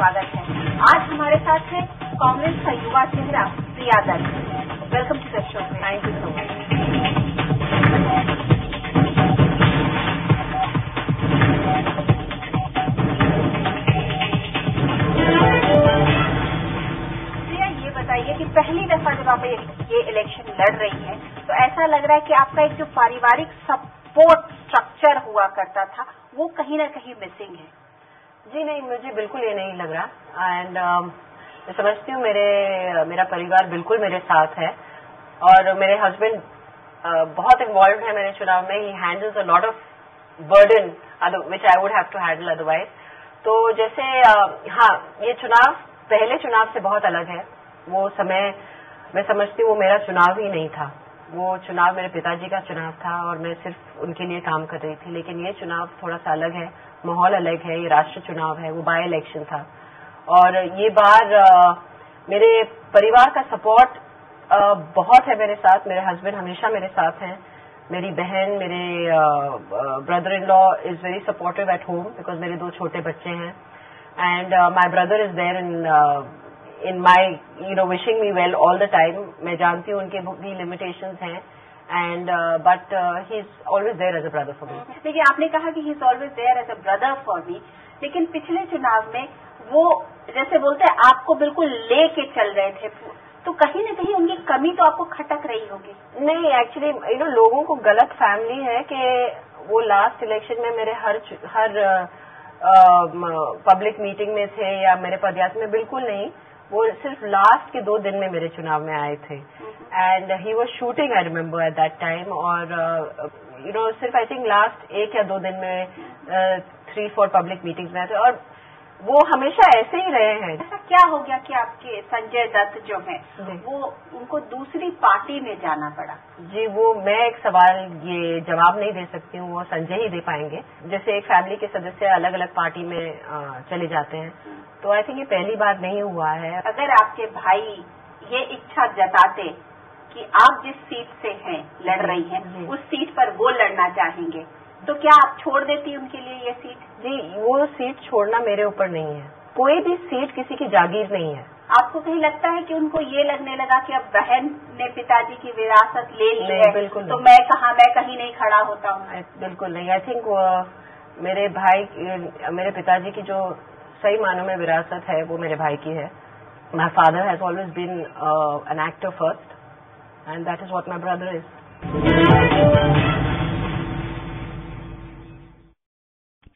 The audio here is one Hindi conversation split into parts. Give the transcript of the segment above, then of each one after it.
स्वागत है। आज हमारे साथ है कांग्रेस का युवा चेहरा Priya Dutt. Welcome to the show. Thank you so much. Priya, ये बताइए कि पहली दफा जब आप ये इलेक्शन लड़ रही हैं तो ऐसा लग रहा है कि आपका एक जो पारिवारिक सपोर्ट स्ट्रक्चर हुआ करता था वो कहीं ना कहीं मिसिंग है। जी नहीं, मुझे बिल्कुल ये नहीं लग रहा एंड मैं समझती हूँ मेरा परिवार बिल्कुल मेरे साथ है और मेरे हस्बैंड बहुत इन्वॉल्व है मेरे चुनाव में। He handles a lot of burden which I would have to handle otherwise. तो जैसे हाँ, ये चुनाव पहले चुनाव से बहुत अलग है। वो समय मैं समझती हूँ वो मेरा चुनाव ही नहीं था। वो चुनाव मेरे पिताजी का चुनाव था और मैं सिर्फ उनके लिए काम कर रही थी। लेकिन ये चुनाव थोड़ा सा अलग है, माहौल अलग है। ये राष्ट्र चुनाव है, वो बाय इलेक्शन था और ये बार मेरे परिवार का सपोर्ट बहुत है मेरे साथ। मेरे हस्बैंड हमेशा मेरे साथ हैं। मेरी बहन, मेरे brother in law is very supportive at home because मेरे 2 छोटे बच्चे हैं and my brother is there in my wishing me well all the time. मैं जानती हूँ उनके भी लिमिटेशंस हैं and but he is always there as a brother for me. देखिए, आपने कहा कि he is always there as a brother for me, लेकिन पिछले चुनाव में वो जैसे बोलते हैं आपको बिल्कुल लेके चल रहे थे, तो कहीं न कहीं उनकी कमी तो आपको खटक रही होगी। नहीं, एक्चुअली लोगों को गलत फैमिली है कि वो लास्ट इलेक्शन में मेरे हर पब्लिक मीटिंग में थे या मेरे पदयात्रा में, बिल्कुल नहीं। वो सिर्फ लास्ट के 2 दिन में मेरे चुनाव में आए थे and he was shooting, I remember at that time. और सिर्फ आई थिंक लास्ट 1 या 2 दिन में 3-4 पब्लिक मीटिंग्स में आए थे और वो हमेशा ऐसे ही रहे हैं। ऐसा क्या हो गया कि आपके संजय दत्त जो है वो उनको दूसरी पार्टी में जाना पड़ा? जी, वो मैं एक सवाल ये जवाब नहीं दे सकती हूँ, वो संजय ही दे पाएंगे। जैसे एक फैमिली के सदस्य अलग अलग पार्टी में चले जाते हैं, तो आई थिंक ये पहली बार नहीं हुआ है। अगर आपके भाई ये इच्छा जताते कि आप जिस सीट से हैं लड़ रही हैं उस सीट पर वो लड़ना चाहेंगे, तो क्या आप छोड़ देती उनके लिए ये सीट? जी, वो सीट छोड़ना मेरे ऊपर नहीं है। कोई भी सीट किसी की जागीर नहीं है। आपको कहीं लगता है कि उनको ये लगने लगा कि अब बहन ने पिताजी की विरासत ले ली है, बिल्कुल तो मैं कहीं नहीं खड़ा होता हूँ? बिल्कुल नहीं। आई थिंक मेरे पिताजी की जो सही मानों में विरासत है वो मेरे भाई की है। My father has always been an actor first and that is what my brother is.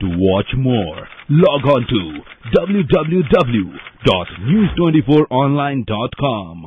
To watch more, log on to www.news24online.com.